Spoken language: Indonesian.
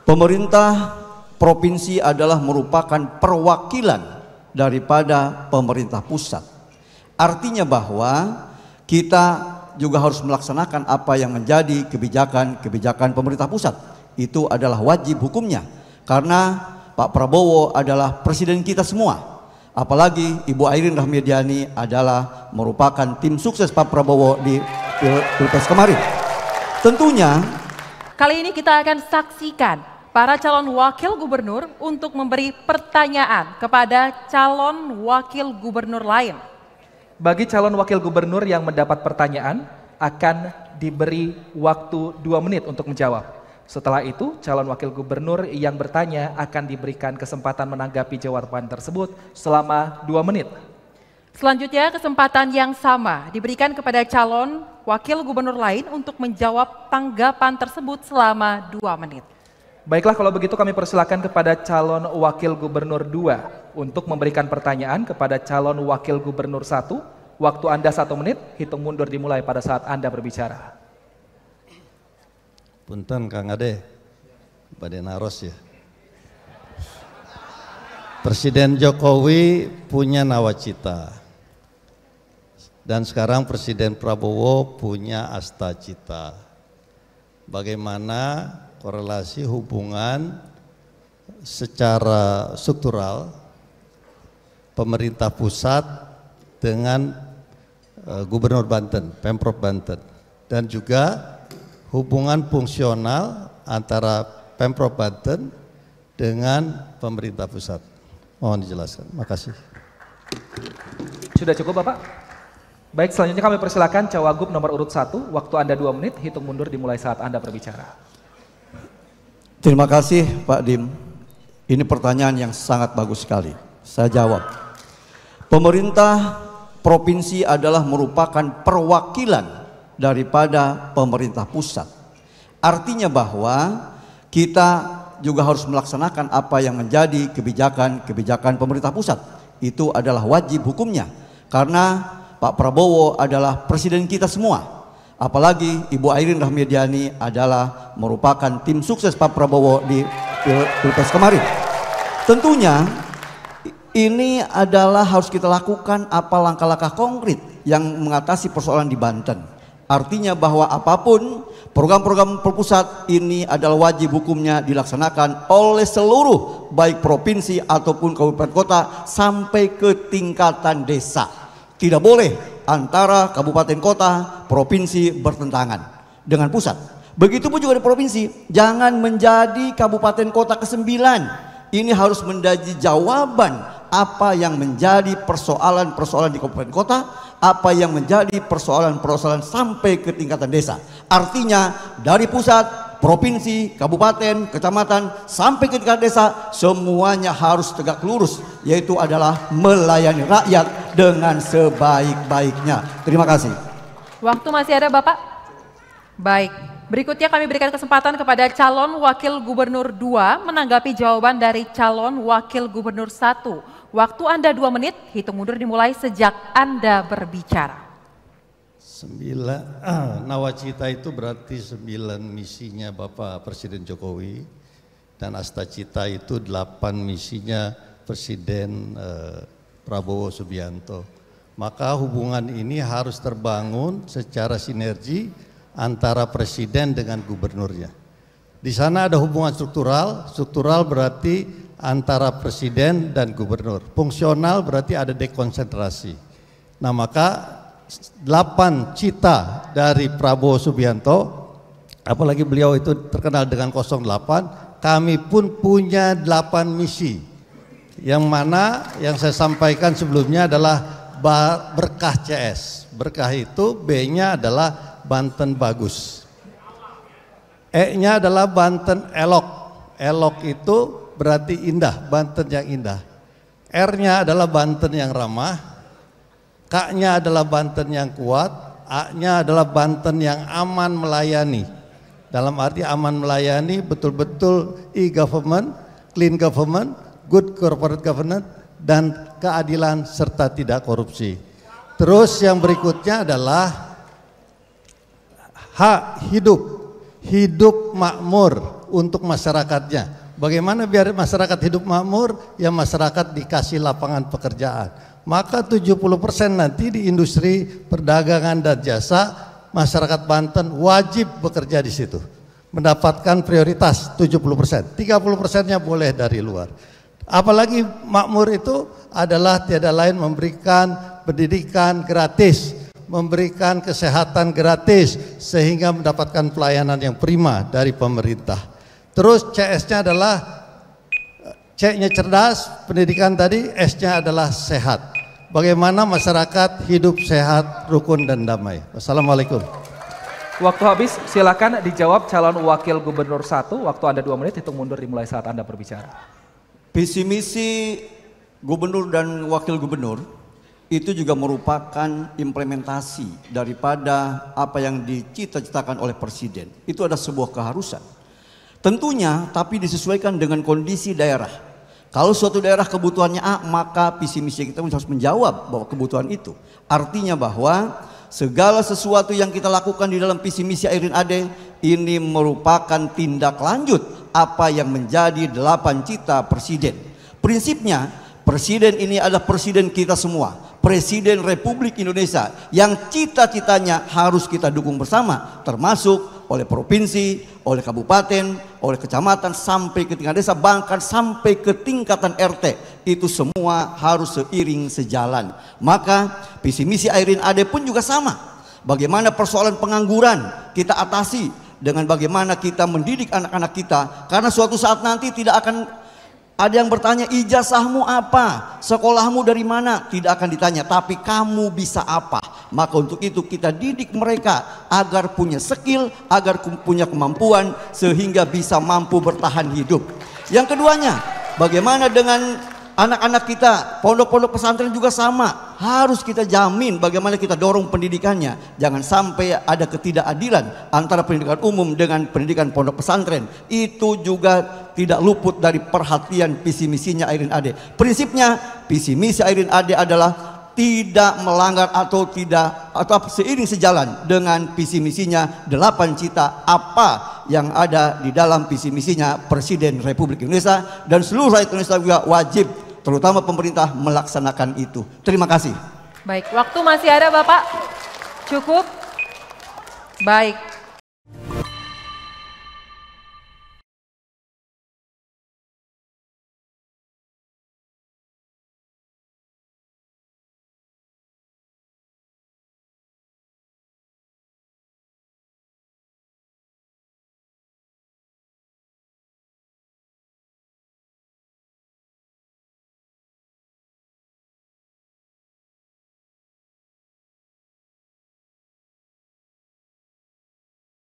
Pemerintah provinsi adalah merupakan perwakilan daripada pemerintah pusat. Artinya bahwa kita juga harus melaksanakan apa yang menjadi kebijakan pemerintah pusat. Itu adalah wajib hukumnya, karena Pak Prabowo adalah presiden kita semua. Apalagi Ibu Airin Rahmidiani adalah merupakan tim sukses Pak Prabowo di Pilpres kemarin. Tentunya kali ini kita akan saksikan para calon wakil gubernur untuk memberi pertanyaan kepada calon wakil gubernur lain. Bagi calon wakil gubernur yang mendapat pertanyaan akan diberi waktu 2 menit untuk menjawab. Setelah itu, calon wakil gubernur yang bertanya akan diberikan kesempatan menanggapi jawaban tersebut selama 2 menit. Selanjutnya, kesempatan yang sama diberikan kepada calon wakil gubernur lain untuk menjawab tanggapan tersebut selama 2 menit. Baiklah, kalau begitu kami persilakan kepada calon wakil gubernur 2 untuk memberikan pertanyaan kepada calon wakil gubernur 1. Waktu Anda 1 menit, hitung mundur dimulai pada saat Anda berbicara. Punten Kang Ade, Bade Naros ya. Presiden Jokowi punya nawacita. Dan sekarang Presiden Prabowo punya astacita. Bagaimana korelasi hubungan secara struktural pemerintah pusat dengan Gubernur Banten, Pemprov Banten, dan juga hubungan fungsional antara Pemprov Banten dengan pemerintah pusat. Mohon dijelaskan. Makasih. Sudah cukup Bapak? Baik, selanjutnya kami persilakan Cawagup nomor urut 1. Waktu Anda 2 menit, hitung mundur dimulai saat Anda berbicara. Terima kasih Pak Dim. Ini pertanyaan yang sangat bagus sekali. Saya jawab. Pemerintah provinsi adalah merupakan perwakilan daripada pemerintah pusat. Artinya bahwa kita juga harus melaksanakan apa yang menjadi kebijakan pemerintah pusat. Itu adalah wajib hukumnya, karena Pak Prabowo adalah presiden kita semua. Apalagi Ibu Airin Rahmidiani adalah merupakan tim sukses Pak Prabowo di Pilpres kemarin. Tentunya ini adalah harus kita lakukan apa langkah-langkah konkret yang mengatasi persoalan di Banten. Artinya bahwa apapun program-program pusat ini adalah wajib hukumnya dilaksanakan oleh seluruh baik provinsi ataupun kabupaten kota sampai ke tingkatan desa. Tidak boleh antara kabupaten kota, provinsi bertentangan dengan pusat. Begitupun juga di provinsi, jangan menjadi kabupaten kota ke-9. Ini harus menjadi jawaban apa yang menjadi persoalan-persoalan di kabupaten kota, apa yang menjadi persoalan-persoalan sampai ke tingkatan desa. Artinya dari pusat, provinsi, kabupaten, kecamatan sampai ke tingkat desa semuanya harus tegak lurus, yaitu adalah melayani rakyat dengan sebaik-baiknya. Terima kasih. Waktu masih ada Bapak? Baik, berikutnya kami berikan kesempatan kepada calon wakil gubernur 2 menanggapi jawaban dari calon wakil gubernur 1. Waktu Anda 2 menit, hitung mundur dimulai sejak Anda berbicara. 9 nawacita itu berarti 9 misinya Bapak Presiden Jokowi, dan astacita itu 8 misinya Presiden Prabowo Subianto. Maka hubungan ini harus terbangun secara sinergi antara presiden dengan gubernurnya. Di sana ada hubungan struktural berarti antara presiden dan gubernur. Fungsional berarti ada dekonsentrasi. Nah, maka 8 cita dari Prabowo Subianto, apalagi beliau itu terkenal dengan 08, kami pun punya 8 misi. Yang mana yang saya sampaikan sebelumnya adalah berkah CS. Berkah itu B-nya adalah Banten bagus. E-nya adalah Banten elok. Elok itu berarti indah, Banten yang indah. R-nya adalah Banten yang ramah, K-nya adalah Banten yang kuat, A-nya adalah Banten yang aman melayani. Dalam arti aman melayani betul-betul e-government, clean government, good corporate governance, dan keadilan serta tidak korupsi. Terus yang berikutnya adalah H, hidup. hidup makmur untuk masyarakatnya. Bagaimana biar masyarakat hidup makmur? Ya masyarakat dikasih lapangan pekerjaan. Maka 70% nanti di industri perdagangan dan jasa, masyarakat Banten wajib bekerja di situ. Mendapatkan prioritas 70%, 30%-nya boleh dari luar. Apalagi makmur itu adalah tiada lain memberikan pendidikan gratis, memberikan kesehatan gratis, sehingga mendapatkan pelayanan yang prima dari pemerintah. Terus CS-nya adalah, C-nya cerdas, pendidikan tadi, S-nya adalah sehat. Bagaimana masyarakat hidup sehat, rukun dan damai. Wassalamualaikum. Waktu habis, silakan dijawab calon wakil gubernur 1. Waktu Anda 2 menit, hitung mundur dimulai saat Anda berbicara. Visi misi gubernur dan wakil gubernur itu juga merupakan implementasi daripada apa yang dicita-citakan oleh Presiden. Itu ada sebuah keharusan. Tentunya, tapi disesuaikan dengan kondisi daerah. Kalau suatu daerah kebutuhannya A, maka visi misi kita harus menjawab bahwa kebutuhan itu. Artinya bahwa segala sesuatu yang kita lakukan di dalam visi misi Airin Ade ini merupakan tindak lanjut apa yang menjadi 8 cita Presiden. Prinsipnya, Presiden ini adalah Presiden kita semua, Presiden Republik Indonesia yang cita-citanya harus kita dukung bersama, termasuk oleh provinsi, oleh kabupaten, oleh kecamatan, sampai ke tingkat desa, bahkan sampai ke tingkatan RT. Itu semua harus seiring sejalan. Maka visi misi Airin Ade pun juga sama. Bagaimana persoalan pengangguran kita atasi dengan bagaimana kita mendidik anak-anak kita, karena suatu saat nanti tidak akan ada yang bertanya ijazahmu apa, sekolahmu dari mana, tidak akan ditanya, tapi kamu bisa apa. Maka untuk itu kita didik mereka agar punya skill, agar punya kemampuan, sehingga bisa mampu bertahan hidup. Yang keduanya, bagaimana dengan anak-anak kita, pondok-pondok pesantren juga sama, harus kita jamin bagaimana kita dorong pendidikannya. Jangan sampai ada ketidakadilan antara pendidikan umum dengan pendidikan pondok pesantren. Itu juga tidak luput dari perhatian visi misinya Airin Ade. Prinsipnya visi misi Airin Ade adalah tidak melanggar atau seiring sejalan dengan visi misinya 8 cita apa yang ada di dalam visi misinya Presiden Republik Indonesia, dan seluruh rakyat Indonesia juga wajib, terutama pemerintah, melaksanakan itu. Terima kasih. Baik, waktu masih ada Bapak? Cukup? Baik.